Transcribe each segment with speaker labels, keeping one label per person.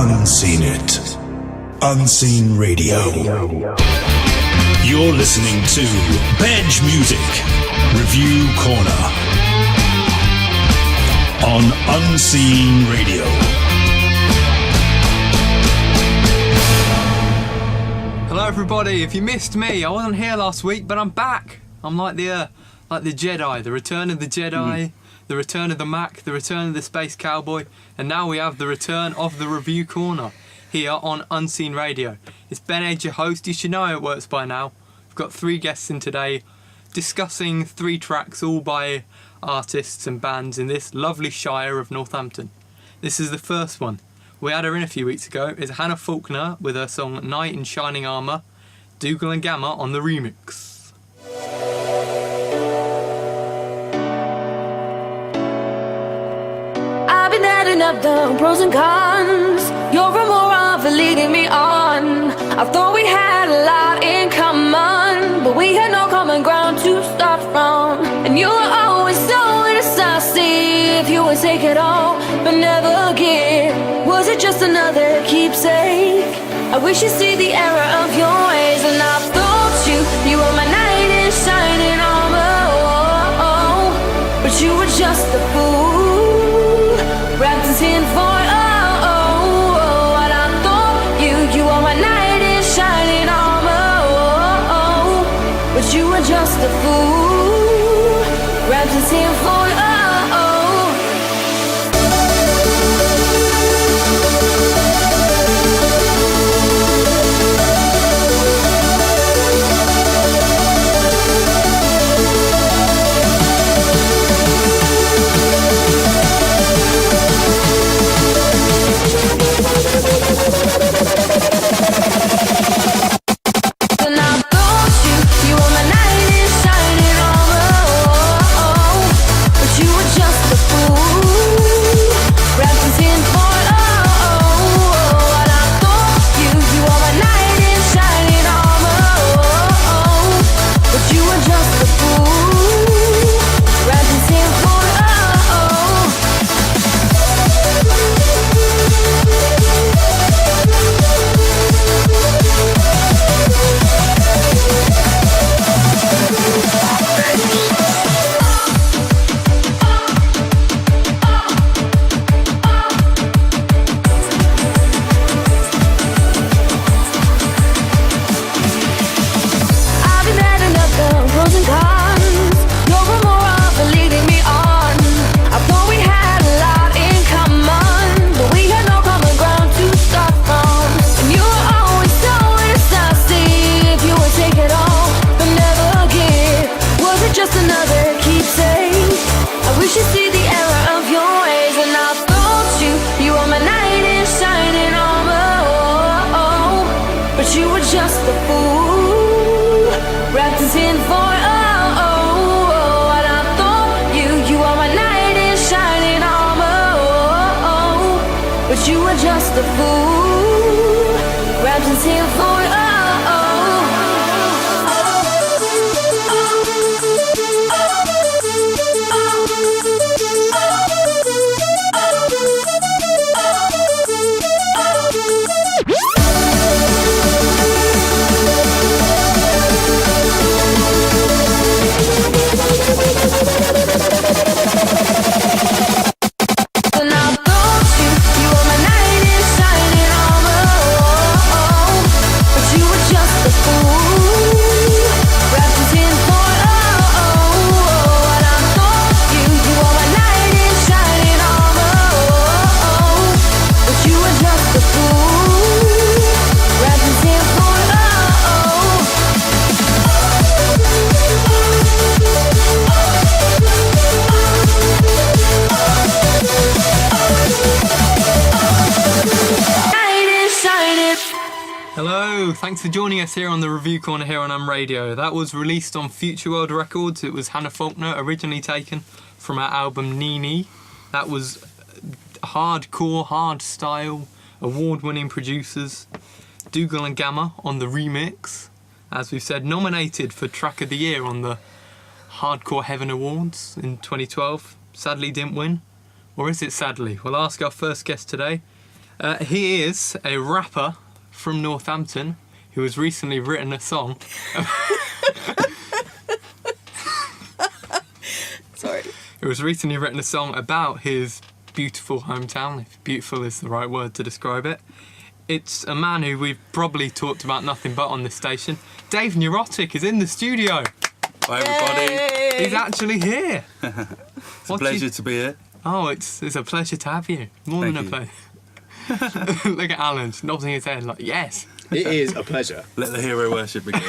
Speaker 1: unseen it. Unseen Radio. You're listening to Bedge Music Review Corner on Unseen Radio.
Speaker 2: Hello everybody, if you missed me, I wasn't here last week, but I'm back. I'm like the Jedi, the return of the Jedi, the return of the Mac, the return of the Space Cowboy, and now we have the return of the Review Corner here on Unseen Radio. It's Ben Edge, your host. You should know how it works by now. We've got 3 guests in today discussing 3 tracks all by artists and bands in this lovely shire of Northampton. This is the first one. We had her in a few weeks ago. It's HANNAH FAULKNER with her song Knight in Shining Armour, Dougal and Gamma on the remix.
Speaker 3: I've been adding up the pros and cons. You're more of a leading me on. I thought we had a lot in common, but we had no common ground to start from. And you were always so indecisive. You would take it all, but never give. Was it just another keepsake? I wish you'd see the error of your ways. And I thought you were my knight in shining armor, but you were just a fool, wrapped in tinfoil. And I thought you were my knight in shining armor, but you were just a fool, wrapped in tinfoil.
Speaker 2: Thanks for joining us here on the Review Corner here on Radio. That was released on Future World Records. It was HANNAH FAULKNER, originally taken from our album Nini. That was hardcore, hard style, award-winning producers. Dougal and Gamma on the remix. As we've said, nominated for Track of the Year on the Hardcore Heaven Awards in 2012. Sadly didn't win. Or is it sadly? We'll ask our first guest today. He is a rapper from Northampton who has recently written a song.
Speaker 4: Sorry.
Speaker 2: Who has recently written a song about his beautiful hometown, if beautiful is the right word to describe it. It's a man who we've probably talked about nothing but on this station. Dave Neurotic is in the studio.
Speaker 5: Hi everybody.
Speaker 2: He's actually here.
Speaker 5: It's a pleasure to be here.
Speaker 2: Oh, it's a pleasure to have you. More
Speaker 5: Thank
Speaker 2: than a
Speaker 5: you.
Speaker 2: pleasure. Look at Alan nodding his head like, yes.
Speaker 6: It is a pleasure.
Speaker 5: Let the hero worship begin.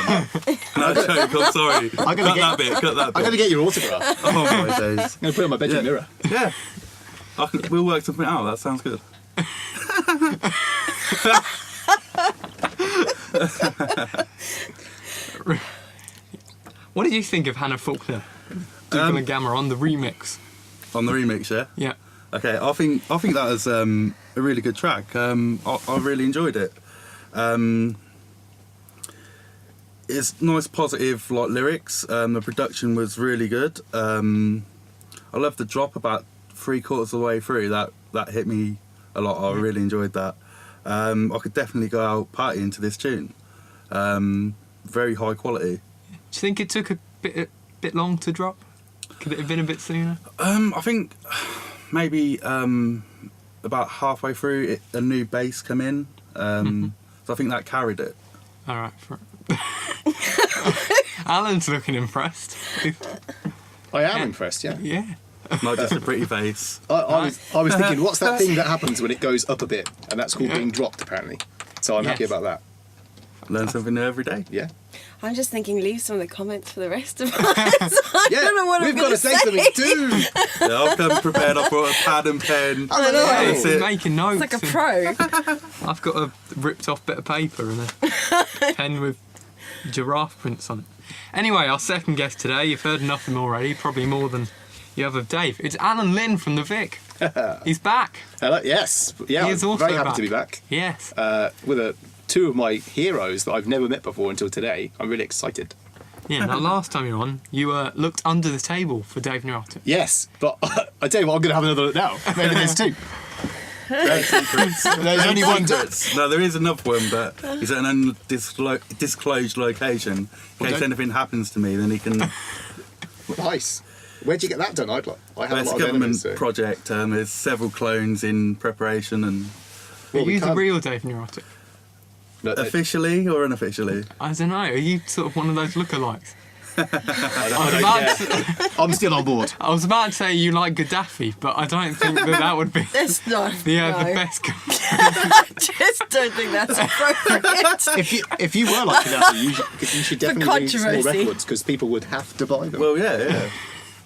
Speaker 5: No joke, I'm sorry. Cut that bit.
Speaker 6: I'm going to get your autograph.
Speaker 5: Oh my days.
Speaker 6: I'm going to put it on my bedroom mirror.
Speaker 5: Yeah. We'll work something out, that sounds good.
Speaker 2: What did you think of Hannah Faulkner, Dougal and Gamma on the remix?
Speaker 5: On the remix, yeah?
Speaker 2: Yeah.
Speaker 5: Okay, I think that was a really good track. I really enjoyed it. It's nice, positive lyrics. The production was really good. I love the drop about 3/4 of the way through. That hit me a lot. I really enjoyed that. I could definitely go out partying to this tune. Very high quality.
Speaker 2: Do you think it took a bit long to drop? Could it have been a bit sooner?
Speaker 5: I think maybe about halfway through a new bass come in. So I think that carried it.
Speaker 2: All right. Alan's looking impressed.
Speaker 6: I am impressed, yeah.
Speaker 2: Yeah.
Speaker 5: Not just a pretty face.
Speaker 6: I was thinking, what's that thing that happens when it goes up a bit? And that's called being dropped, apparently. So I'm happy about that.
Speaker 5: Learn something new every day.
Speaker 6: Yeah.
Speaker 4: I'm just thinking, leave some of the comments for the rest of us. I don't know what
Speaker 6: we've
Speaker 4: I'm
Speaker 6: got
Speaker 4: going
Speaker 6: to say something too.
Speaker 5: Yeah, I've come prepared. I've brought a pad and pen.
Speaker 4: I know.
Speaker 2: Yeah,
Speaker 5: That's it.
Speaker 2: making notes.
Speaker 4: It's like a pro.
Speaker 2: I've got a ripped off bit of paper and a pen with giraffe prints on it. Anyway, our second guest today, you've heard enough of him already, probably more than you have of Dave. It's Alan Lynn from the Vic. He's back.
Speaker 6: Hello, yes. Yeah,
Speaker 2: He is
Speaker 6: I'm
Speaker 2: also
Speaker 6: very happy
Speaker 2: back.
Speaker 6: to be back.
Speaker 2: Yes.
Speaker 6: With two of my heroes that I've never met before until today. I'm really excited.
Speaker 2: Yeah, now last time you were on, you looked under the table for Dave Neurotic.
Speaker 6: Yes, but I tell you what, I'm going to have another look now. Maybe there's two. There's only one.
Speaker 5: No, there is another one, but he's at an undisclosed location. In case anything happens to me, then he can...
Speaker 6: Nice. Where'd you get that done? I have
Speaker 5: It's
Speaker 6: a
Speaker 5: a
Speaker 6: lot of
Speaker 5: government
Speaker 6: enemies, so.
Speaker 5: project. There's several clones in preparation, and
Speaker 2: Are
Speaker 6: Well, we
Speaker 2: you the
Speaker 6: can't-
Speaker 2: real Dave Neurotic?
Speaker 6: No,
Speaker 5: officially or unofficially.
Speaker 2: I don't know. Are you sort of one of those lookalikes?
Speaker 6: I'm still on board.
Speaker 2: I was about to say you like Gaddafi, but I don't think that would be
Speaker 4: That's not.
Speaker 2: the
Speaker 4: no.
Speaker 2: best.
Speaker 4: I just don't think that's appropriate.
Speaker 6: If you were like Gaddafi, you should definitely release more
Speaker 4: controversy.
Speaker 6: records because people would have to buy them.
Speaker 5: Well, yeah.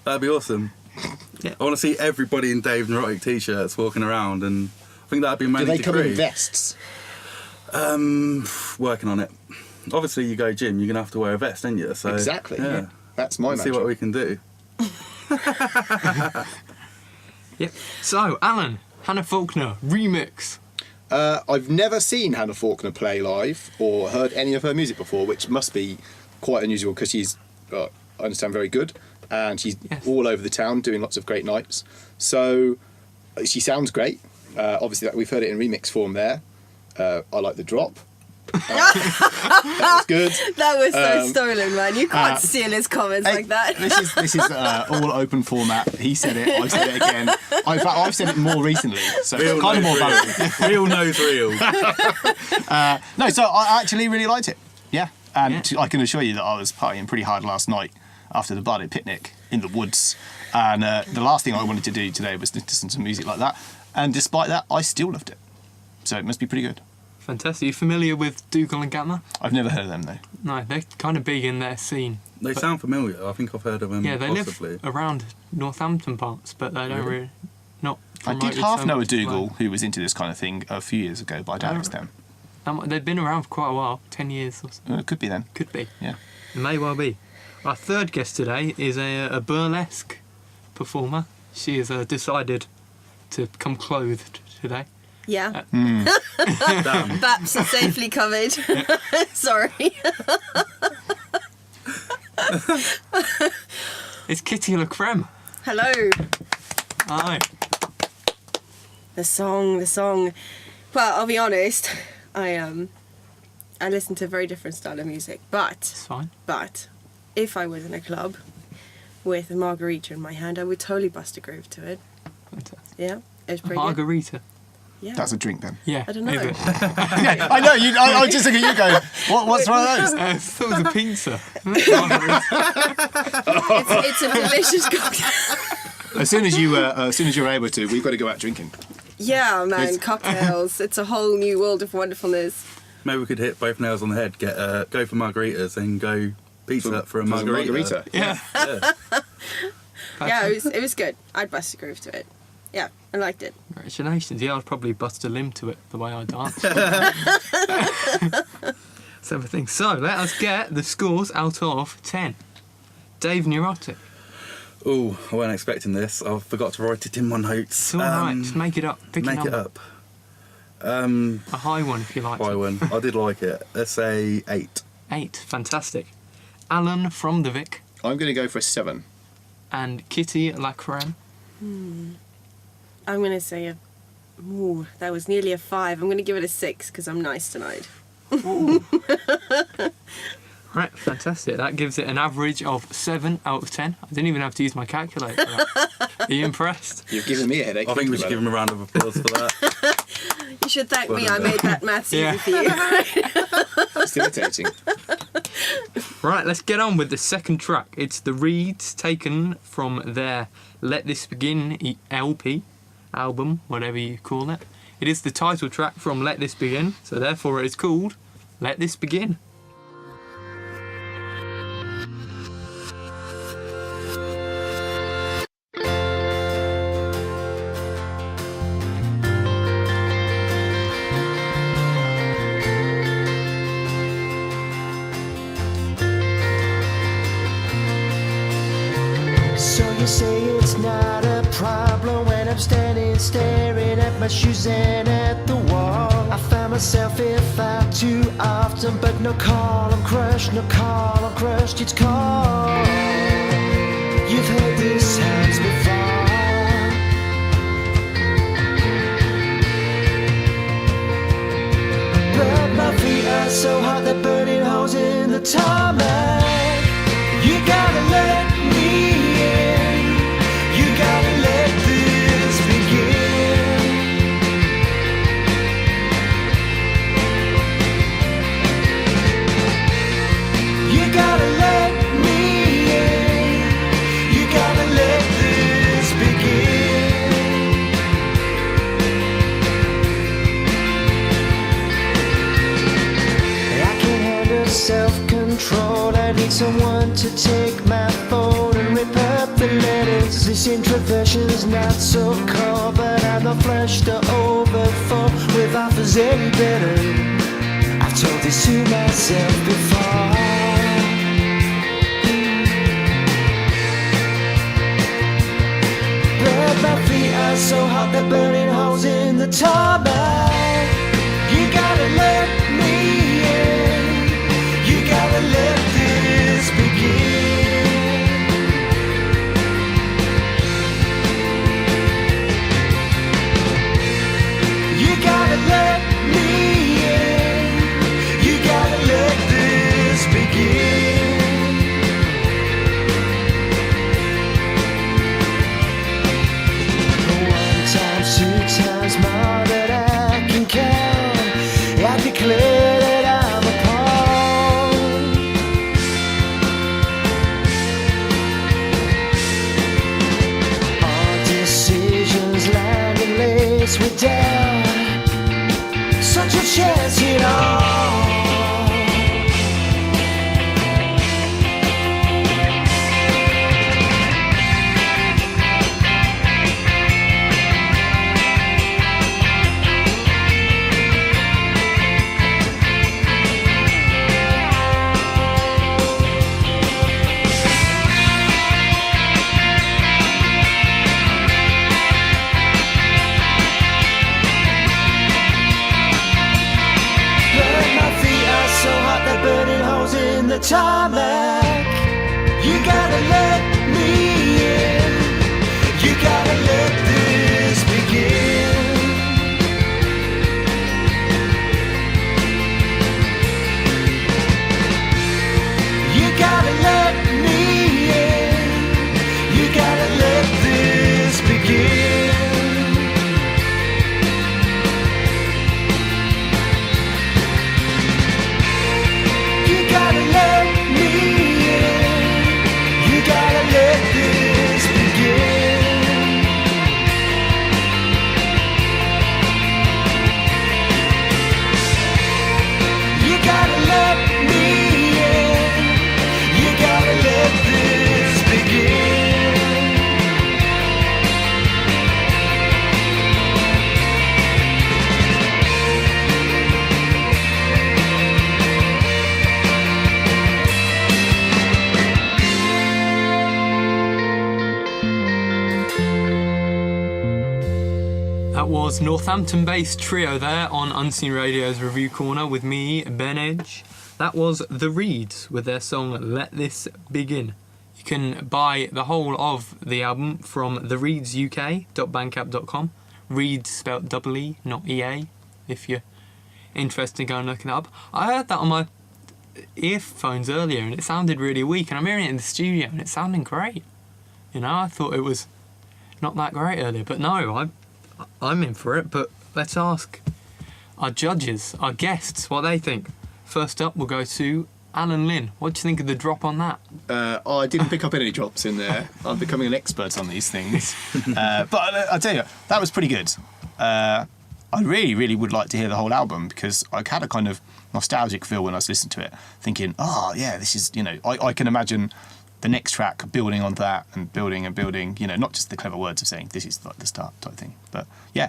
Speaker 5: That'd be awesome.
Speaker 2: Yeah.
Speaker 5: I want to see everybody in Dave Neurotic t-shirts walking around, and I think that'd be
Speaker 6: Do they
Speaker 5: mainly
Speaker 6: come in vests?
Speaker 5: Working on it. Obviously, you go gym, you're gonna have to wear a vest, ain't you? So
Speaker 6: Exactly.
Speaker 5: Yeah.
Speaker 6: That's my
Speaker 5: Let's see
Speaker 6: mantra.
Speaker 5: what we can do.
Speaker 2: Yep. So, Alan, Hannah Faulkner remix.
Speaker 6: I've never seen Hannah Faulkner play live or heard any of her music before, which must be quite unusual because she's, I understand, very good, and she's
Speaker 2: Yes.
Speaker 6: all over the town doing lots of great nights. So she sounds great. Obviously, we've heard it in remix form there. I like the drop. That was good.
Speaker 4: That was so stolen, man. You can't steal his comments like that.
Speaker 6: This is all open format. He said it. I said it again. In fact, I've said it more recently, so
Speaker 5: Real
Speaker 6: it's kind of
Speaker 5: knows
Speaker 6: more
Speaker 5: real.
Speaker 6: valid.
Speaker 5: Real knows real.
Speaker 6: No, so I actually really liked it. Yeah, and
Speaker 2: Yeah.
Speaker 6: I can assure you that I was partying pretty hard last night after the Bardic picnic in the woods, and the last thing I wanted to do today was to listen to music like that. And despite that, I still loved it. So it must be pretty good.
Speaker 2: Fantastic. Are you familiar with Dougal and Gamma?
Speaker 6: I've never heard of them though.
Speaker 2: No, they're kind of big in their scene.
Speaker 5: They sound familiar. I think I've heard of them.
Speaker 2: Yeah, they
Speaker 5: possibly.
Speaker 2: live around Northampton parts, but they don't really not.
Speaker 6: I did
Speaker 2: promoted
Speaker 6: half
Speaker 2: so
Speaker 6: know a
Speaker 2: much.
Speaker 6: Dougal who was into this kind of thing a few years ago, but I doubt it's them.
Speaker 2: They've been around for quite a while, 10 years or so.
Speaker 6: It could be then.
Speaker 2: Could be.
Speaker 6: Yeah.
Speaker 2: It may well be. Our third guest today is a burlesque performer. She has decided to come clothed today.
Speaker 4: Yeah.
Speaker 5: Damn.
Speaker 4: Baps are safely covered. Sorry.
Speaker 2: It's Kitty Le Creme.
Speaker 4: Hello.
Speaker 2: Hi.
Speaker 4: The song. Well, I'll be honest. I listen to a very different style of music,
Speaker 2: It's fine.
Speaker 4: but if I was in a club with a margarita in my hand, I would totally bust a groove to it.
Speaker 2: Fantastic.
Speaker 4: Yeah, it's pretty
Speaker 2: Margarita.
Speaker 4: good. Yeah.
Speaker 6: That's a drink then.
Speaker 2: Yeah.
Speaker 4: I don't know.
Speaker 2: is it?
Speaker 6: Yeah, I know. I was just looking at you going, what's one of those?
Speaker 2: I thought it was a pizza.
Speaker 4: It's a delicious cocktail.
Speaker 6: As soon as you're able to, we've got to go out drinking.
Speaker 4: Yeah, man,
Speaker 6: It's-
Speaker 4: cocktails. It's a whole new world of wonderfulness.
Speaker 5: Maybe we could hit both nails on the head. Get go for margaritas and go pizza for a margarita.
Speaker 2: Yeah.
Speaker 4: Yeah, it was good. I'd bust a groove to it. Yeah, I liked it.
Speaker 2: Congratulations. Yeah, I'd probably bust a limb to it the way I dance. That's everything. So let us get the scores out of 10. Dave Neurotic.
Speaker 5: Oh, I wasn't expecting this. I forgot to write it in my notes.
Speaker 2: It's all right. Just make it up. Pick a
Speaker 5: Make
Speaker 2: number.
Speaker 5: it up.
Speaker 2: A high one if you like.
Speaker 5: High one. I did like it. Let's say 8.
Speaker 2: 8. Fantastic. Alan from the Vic
Speaker 6: I'm going to go for a 7.
Speaker 2: and Kitty La Creme.
Speaker 4: I'm going to say that was nearly a 5. I'm going to give it a 6 because I'm nice tonight.
Speaker 2: Right, fantastic. That gives it an average of 7 out of 10. I didn't even have to use my calculator for that. Are you impressed?
Speaker 6: You've given me a headache.
Speaker 5: I think we should give him a round of applause for that.
Speaker 4: You should thank
Speaker 5: Well
Speaker 4: me.
Speaker 5: done.
Speaker 4: I made that maths
Speaker 2: Yeah.
Speaker 4: easy for you.
Speaker 6: It's irritating.
Speaker 2: Right, let's get on with the second track. It's the Reeds taken from their Let This Begin LP, album, whatever you call it. It is the title track from Let This Begin, so therefore it is called Let This Begin.
Speaker 7: So you say it's not a problem when I'm standing staring at my shoes and at the wall. I find myself here far too often, but no call, I'm crushed, no call, I'm crushed, it's called. You've heard these times before. But my feet are so hot they're burning holes in the tarmac. You gotta let me in. You gotta let this begin. You gotta let me in. You gotta let this begin. I can't handle self-control. I need someone to take my phone and rip up the letters. This introversion's not so cold, but I'm not flushed to overflow with offers any better. I've told this to myself before. But my feet are so hot they're burning holes in the tarmac. You gotta let me in. You gotta let this begin. You gotta let me in. You gotta let this begin. One time, 2 times more that I can count. I declare that I'm appalled. All decisions lined and laced with doubt. Such a chance in all. But my feet are so hot they're burning holes in the tarmac. You gotta let me in. You gotta let this begin.
Speaker 2: was Northampton-based trio there on Unseen Radio's Review Corner with me, Ben Edge. That was the Reeds with their song Let This Begin. You can buy the whole of the album from thereedsuk.bandcamp.com. Reeds spelled double E, not EA, if you're interested in going looking it up. I heard that on my earphones earlier and it sounded really weak, and I'm hearing it in the studio and it's sounding great. You know, I thought it was not that great earlier, but no, I'm in for it. But let's ask our judges, our guests, what they think. First up, we'll go to Alan Lynn. What do you think of the drop on that?
Speaker 6: I didn't pick up any drops in there. I'm becoming an expert on these things. But I tell you, that was pretty good. I really, really would like to hear the whole album, because I had a kind of nostalgic feel when I was listening to it, thinking, oh yeah, this is, you know, I can imagine the next track building on that and building, you know, not just the clever words of saying this is like the start type thing. But yeah,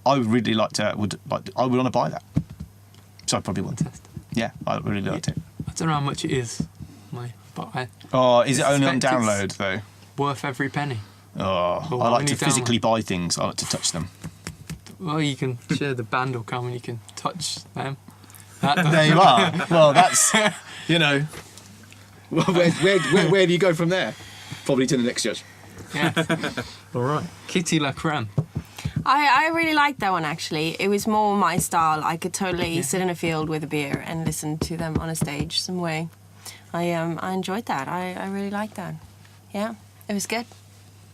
Speaker 6: I would really I would want to buy that. So I probably would. Yeah, I really liked it.
Speaker 2: I don't know how much it is, but
Speaker 6: is it only on download though?
Speaker 2: Worth every penny.
Speaker 6: Oh, I like to physically buy things. I like to touch them.
Speaker 2: Well, you can share the band will come and you can touch them.
Speaker 6: There you are. Well, that's, you know. Well, where do you go from there? Probably to the next judge.
Speaker 2: Yeah. All right. Kitty La Creme.
Speaker 4: I really liked that one, actually. It was more my style. I could totally sit in a field with a beer and listen to them on a stage some way. I enjoyed that. I really liked that. Yeah, it was good.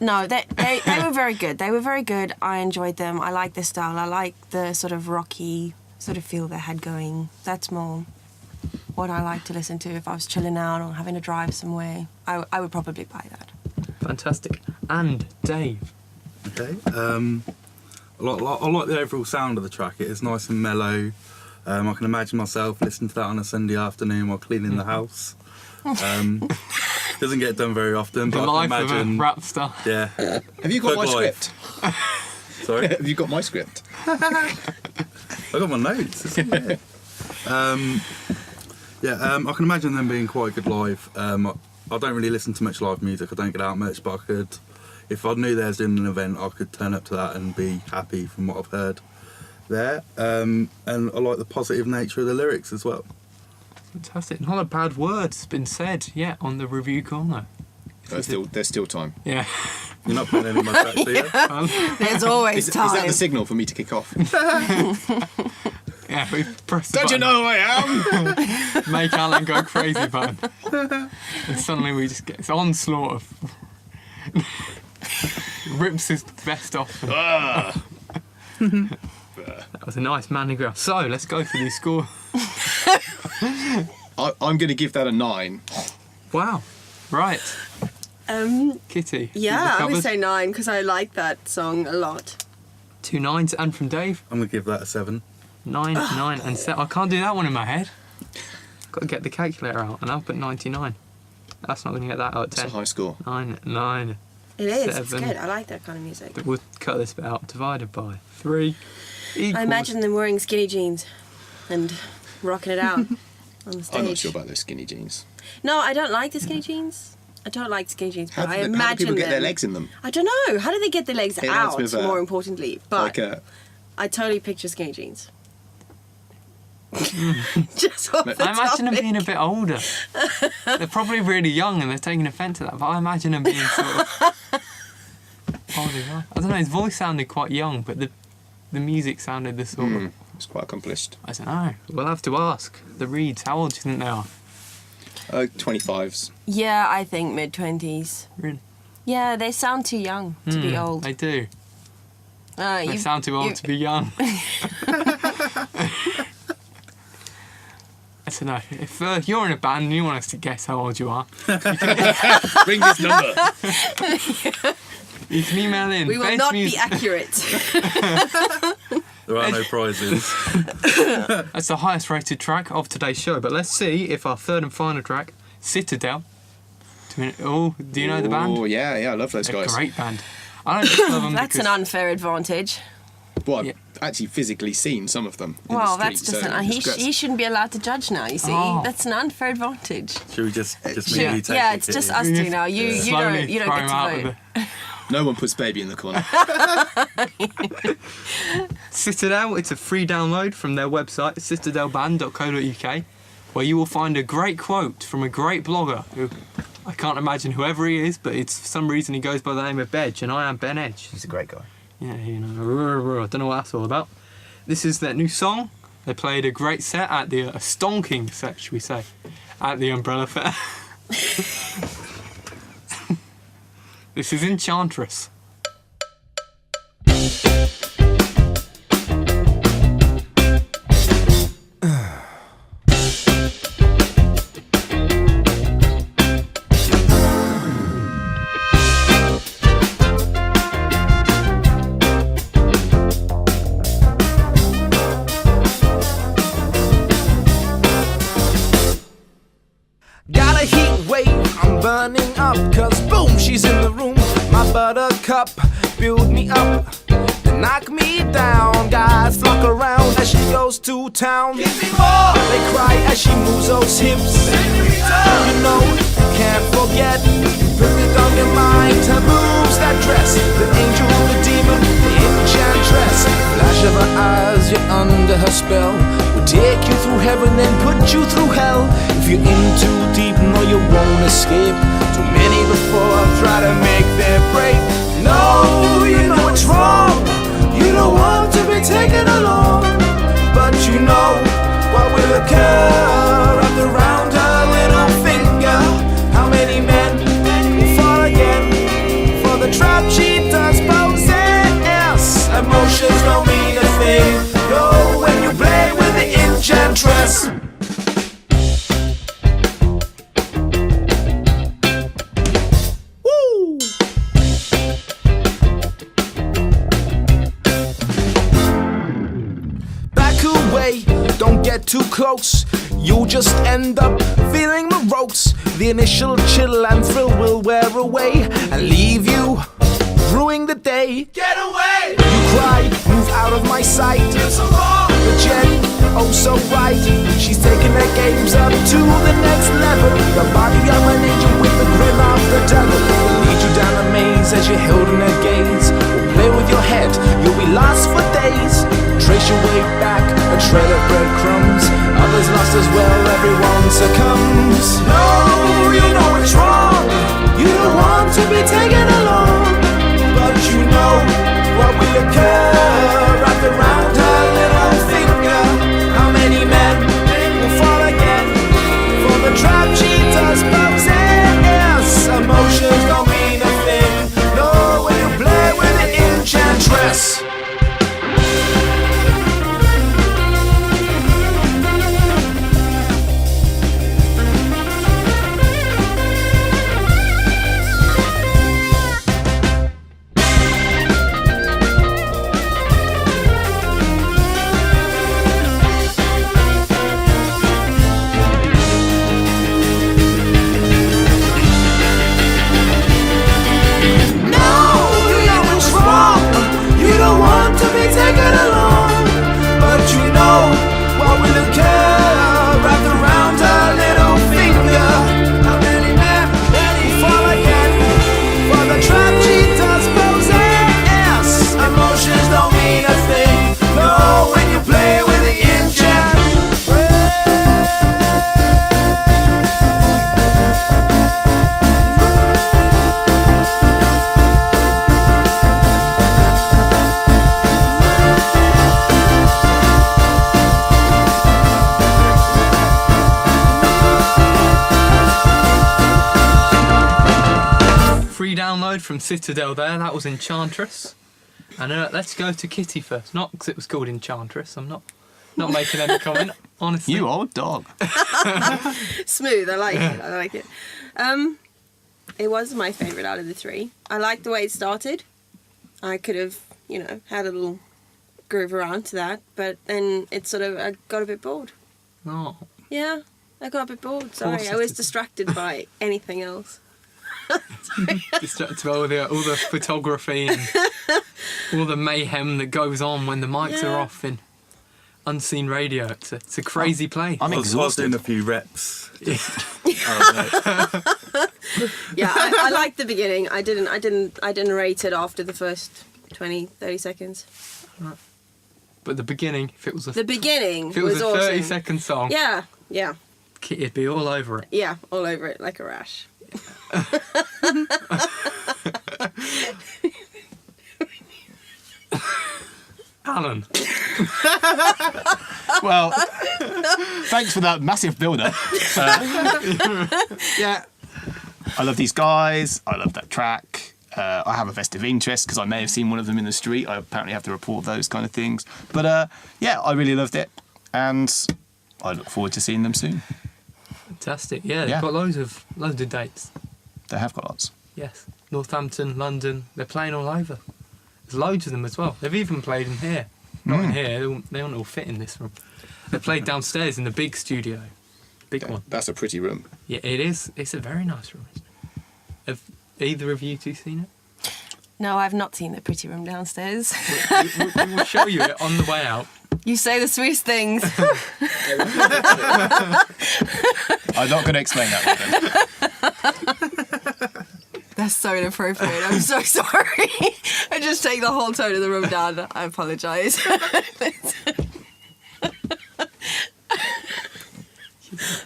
Speaker 4: No, they were very good. They were very good. I enjoyed them. I like their style. I like the sort of rocky sort of feel they had going. That's more what I like to listen to if I was chilling out or having a drive somewhere. I would probably buy that.
Speaker 2: Fantastic. And Dave.
Speaker 5: Okay. I like the overall sound of the track. It is nice and mellow. I can imagine myself listening to that on a Sunday afternoon while cleaning the house. Doesn't get done very often,
Speaker 2: The
Speaker 5: but I
Speaker 2: life
Speaker 5: can imagine.
Speaker 2: of a rap star.
Speaker 5: Yeah.
Speaker 6: Have you got
Speaker 5: Thug
Speaker 6: my
Speaker 5: life.
Speaker 6: script?
Speaker 5: Sorry,
Speaker 6: Have you got my script?
Speaker 5: I got my notes. It's in there. I can imagine them being quite good live. I don't really listen to much live music. I don't get out much, but I could, if I knew they was doing an event, I could turn up to that and be happy from what I've heard there. And I like the positive nature of the lyrics as well.
Speaker 2: Fantastic. Not a bad word's been said yet on the Review Corner.
Speaker 6: There's still time.
Speaker 2: Yeah.
Speaker 5: You're not playing any of my tracks, are you?
Speaker 4: There's always
Speaker 6: Is
Speaker 4: time.
Speaker 6: that the signal for me to kick off?
Speaker 2: Yeah, we press the
Speaker 6: Don't you
Speaker 2: button.
Speaker 6: know who I am?
Speaker 2: Make Alan go crazy button. And suddenly we just get this onslaught of rips his vest off. That was a nice mannequin. So let's go for the score.
Speaker 6: I'm going to give that a 9.
Speaker 2: Wow. Right. Kitty.
Speaker 4: Yeah, I would
Speaker 2: recovered?
Speaker 4: say 9 because I like that song a lot.
Speaker 2: 2 9s, and from Dave.
Speaker 5: I'm going to give that a 7.
Speaker 2: 9, 9, and 7. I can't do that one in my head. Got to get the calculator out, and I'll put 99. That's not going to get that out of 10.
Speaker 6: That's a high score.
Speaker 2: 9, 9.
Speaker 4: It is. It's
Speaker 2: 7.
Speaker 4: good. I like that kind of music.
Speaker 2: We'll cut this bit out. Divided by 3. Equals.
Speaker 4: I imagine them wearing skinny jeans and rocking it out on the stage.
Speaker 6: I'm not sure about those skinny jeans.
Speaker 4: No, I don't like the skinny jeans. I don't like skinny jeans, but I imagine
Speaker 6: how do people get
Speaker 4: them.
Speaker 6: their legs in them?
Speaker 4: I don't know. How do they get their legs
Speaker 6: It
Speaker 4: out,
Speaker 6: reminds me of,
Speaker 4: more importantly? But
Speaker 6: Like
Speaker 4: I totally picture skinny jeans. Just off the
Speaker 2: I imagine them
Speaker 4: topic.
Speaker 2: being a bit older. They're probably really young and they're taking offence at that, but I imagine them being sort of older. I don't know, his voice sounded quite young, but the music sounded the sort of...
Speaker 6: It's quite accomplished.
Speaker 2: I don't know. We'll have to ask the Reeds. How old do you think they are?
Speaker 6: 25s.
Speaker 4: Yeah, I think mid-20s.
Speaker 2: Really?
Speaker 4: Yeah, they sound too young to be old.
Speaker 2: They do. They
Speaker 4: You-
Speaker 2: sound too old
Speaker 4: you-
Speaker 2: to be young. I don't know. If you're in a band and you want us to guess how old you are,
Speaker 6: Ring this number.
Speaker 2: you can email in.
Speaker 4: We will
Speaker 2: Bedge
Speaker 4: not
Speaker 2: Music-
Speaker 4: be accurate.
Speaker 5: There are no prizes.
Speaker 2: That's the highest rated track of today's show. But let's see if our third and final track, Citadel. Do you know the band?
Speaker 6: Oh, yeah, I love those
Speaker 2: They're a
Speaker 6: guys.
Speaker 2: great band. I don't just love them
Speaker 4: That's
Speaker 2: because
Speaker 4: an unfair advantage.
Speaker 6: Well, I've
Speaker 2: Yeah.
Speaker 6: actually physically seen some of them. in
Speaker 4: Well,
Speaker 6: the
Speaker 4: that's
Speaker 6: street,
Speaker 4: just
Speaker 6: so
Speaker 4: he shouldn't be allowed to judge now. You see,
Speaker 2: Oh.
Speaker 4: that's an unfair advantage.
Speaker 5: Should we just
Speaker 2: Yeah.
Speaker 5: maybe take
Speaker 4: Yeah,
Speaker 5: it
Speaker 4: it's just
Speaker 5: in?
Speaker 4: us two now. You
Speaker 2: slowly
Speaker 4: don't
Speaker 2: throw
Speaker 4: get
Speaker 2: him out
Speaker 4: to
Speaker 2: of
Speaker 4: vote.
Speaker 6: No one puts baby in the corner.
Speaker 2: Citadel, it's a free download from their website, citadelband.co.uk, where you will find a great quote from a great blogger who, I can't imagine whoever he is, but it's for some reason he goes by the name of Bedge, and I am Ben Edge.
Speaker 6: He's a great guy.
Speaker 2: Yeah, you know, I don't know what that's all about. This is their new song. They played a great set at a stonking set, should we say, at the Umbrella Fair. This is Enchantress.
Speaker 8: Got a heat wave, I'm burning up, cause boom, she's in the room. My buttercup, build me up, then knock me down. Guys flock around as she goes to town. Give me more! They cry as she moves those hips. You know, can't forget, put it on your mind. Her moves, that dress, the angel, the demon, the enchantress. Flash of her eyes, you're under her spell. Will take you through heaven and put you through hell. If you're in too deep, no, you won't escape. Too many before try to make their break. No, you know it's wrong. You don't want to be taken along, but you know what will occur wrapped around her little finger. How many men will fall again for the trap she does possess? Emotions don't mean a thing. No, when you play with the enchantress. Don't get too close, you'll just end up feeling the ropes. The initial chill and thrill will wear away and leave you ruining the day. Get away! You cry, move out of my sight. But Jen, oh so right, she's taking her games up to the next level. The body of an angel with the grin of the devil will lead you down a maze as you're held in her gaze. Will play with your head, you'll be lost for days. Trace your way back, a trail of breadcrumbs. Others lost as well, everyone succumbs. No, you know it's wrong. You don't want to be taken along, but you know what will occur wrapped around her little finger. How many men will fall again for the trap she does possess? Emotions don't mean a thing. No, when you play with the enchantress.
Speaker 2: From Citadel there, that was Enchantress. And let's go to Kitty first. Not because it was called Enchantress, I'm not making any comment, honestly.
Speaker 6: You old dog.
Speaker 4: Smooth, I like it, I like it. It was my favourite out of the three. I liked the way it started. I could have, you know, had a little groove around to that, but then it sort of, I got a bit bored.
Speaker 2: Oh.
Speaker 4: Yeah, I got a bit bored, sorry. I was distracted by anything else.
Speaker 2: Distracted by all the photography and all the mayhem that goes on when the mics are off in unseen radio. It's a crazy place.
Speaker 5: I was doing a few reps.
Speaker 4: Yeah, I liked the beginning. I didn't rate it after the first 20, 30 seconds.
Speaker 2: But the beginning, if it was a
Speaker 4: The beginning
Speaker 2: if it was a
Speaker 4: awesome.
Speaker 2: 30-second song,
Speaker 4: Yeah, yeah,
Speaker 2: it'd be all over it.
Speaker 4: yeah, all over it like a rash.
Speaker 2: Alan,
Speaker 6: Well, thanks for that massive build-up. Yeah, I love these guys. I love that track. I have a vested interest because I may have seen one of them in the street. I apparently have to report those kind of things. But yeah, I really loved it, and I look forward to seeing them soon.
Speaker 2: fantastic. Yeah, they've
Speaker 6: Yeah.
Speaker 2: got loads of dates.
Speaker 6: They have got lots.
Speaker 2: Yes, Northampton, London. They're playing all over. There's loads of them as well. They've even played in here. Not in here. They don't all fit in this room. They played downstairs in the big studio, big one.
Speaker 6: That's a pretty room.
Speaker 2: Yeah, it is. It's a very nice room. Isn't it? Have either of you two seen it?
Speaker 4: No, I've not seen the pretty room downstairs.
Speaker 2: We will show you it on the way out.
Speaker 4: You say the sweetest things.
Speaker 6: I'm not going to explain that one then.
Speaker 4: That's so inappropriate. I'm so sorry. I just take the whole tone of the room down. I apologise.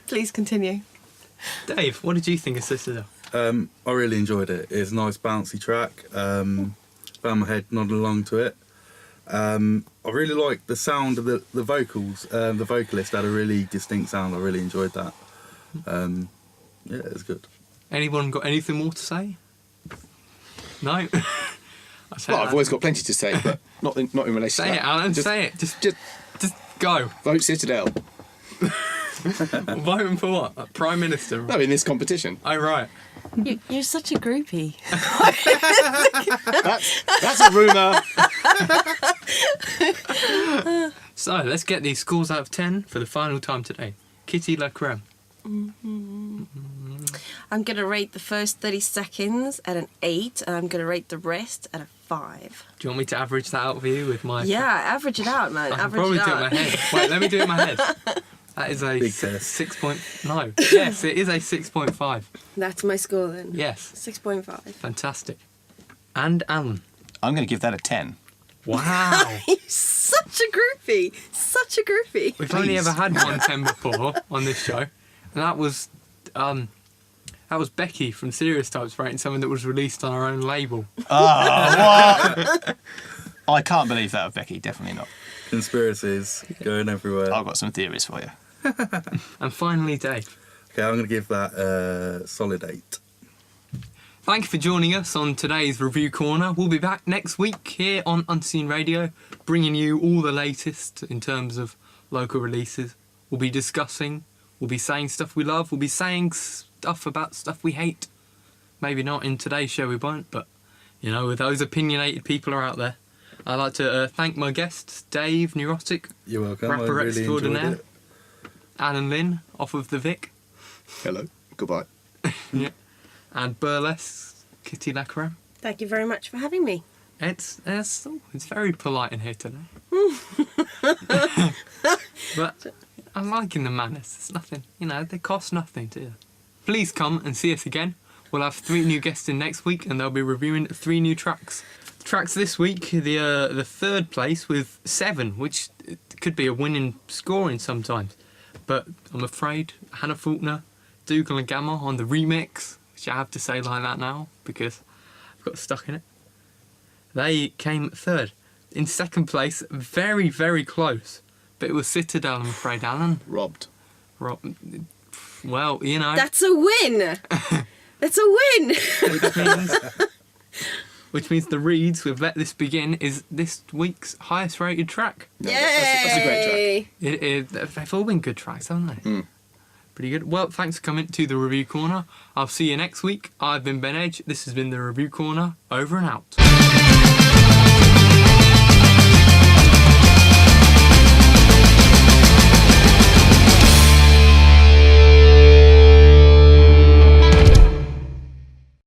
Speaker 4: Please continue.
Speaker 2: Dave, what did you think of Citadel?
Speaker 5: I really enjoyed it. It's a nice bouncy track. Found my head nodding along to it. I really liked the sound of the vocals. The vocalist had a really distinct sound. I really enjoyed that. Yeah, it was good.
Speaker 2: Anyone got anything more to say? No?
Speaker 6: Well, I've always got plenty to say, but not in relation
Speaker 2: Say
Speaker 6: to
Speaker 2: it,
Speaker 6: that.
Speaker 2: Alan,
Speaker 6: Just
Speaker 2: say it. Just go.
Speaker 6: vote Citadel.
Speaker 2: Voting for what? A Prime Minister?
Speaker 6: No, in this competition.
Speaker 2: Oh, right.
Speaker 4: You're such a groupie.
Speaker 6: That's a rumour.
Speaker 2: So, let's get these scores out of 10 for the final time today. Kitty La Creme.
Speaker 4: I'm going to rate the first 30 seconds at an 8, and I'm going to rate the rest at a 5.
Speaker 2: Do you want me to average that out for you with my...
Speaker 4: Yeah, average it out, man.
Speaker 2: I can
Speaker 4: Average
Speaker 2: probably
Speaker 4: it
Speaker 2: do it
Speaker 4: out.
Speaker 2: in my head. Wait, let me do it in my head. That is a
Speaker 5: Big test.
Speaker 2: 6 point... No. Yes, it is a 6.5.
Speaker 4: That's my score then.
Speaker 2: Yes.
Speaker 4: 6.5.
Speaker 2: Fantastic. And Alan.
Speaker 6: I'm going to give that a 10.
Speaker 2: Wow.
Speaker 4: You're such a groupie. Such a groupie.
Speaker 2: We've only ever had 110 before on this show. And that was Becky from Serious Types rating something that was released on our own label.
Speaker 6: Oh, what? I can't believe that of Becky. Definitely not.
Speaker 5: Conspiracies going everywhere.
Speaker 6: I've got some theories for you.
Speaker 2: And finally, Dave.
Speaker 5: Okay, I'm going to give that a solid 8.
Speaker 2: Thank you for joining us on today's Review Corner. We'll be back next week here on Unseen Radio, bringing you all the latest in terms of local releases. We'll be discussing, we'll be saying stuff we love, we'll be saying stuff about stuff we hate. Maybe not in today's show, we won't, but, you know, with those opinionated people are out there. I'd like to thank my guests, Dave Neurotic,
Speaker 5: You're welcome. I
Speaker 2: rapper
Speaker 5: really enjoyed
Speaker 2: extraordinaire,
Speaker 5: it.
Speaker 2: Alan Lynn, off of the Vic,
Speaker 6: Hello. Goodbye.
Speaker 2: yeah, and Burlesque, Kitty La Creme.
Speaker 4: Thank you very much for having me.
Speaker 2: It's very polite in here today. But I'm liking the manners. It's nothing, you know, they cost nothing to you. Please come and see us again. We'll have 3 new guests in next week and they'll be reviewing 3 new tracks. Tracks this week, the third place with 7, which could be a winning scoring sometimes. But I'm afraid HANNAH FAULKNER, Dougal and Gamma on the remix, which I have to say like that now because I've got stuck in it. They came 3rd. In 2nd place, very, very close. But it was Citadel, I'm afraid, Alan.
Speaker 6: Robbed.
Speaker 2: Well, you know.
Speaker 4: That's a win. That's a win.
Speaker 2: Which means the Reeds with Let This Begin is this week's highest rated track.
Speaker 6: No, that's a great
Speaker 4: track.
Speaker 2: They've all been good tracks, haven't they? Pretty good. Well, thanks for coming to the Review Corner. I'll see you next week. I've been Ben Edge. This has been the Review Corner. Over and out.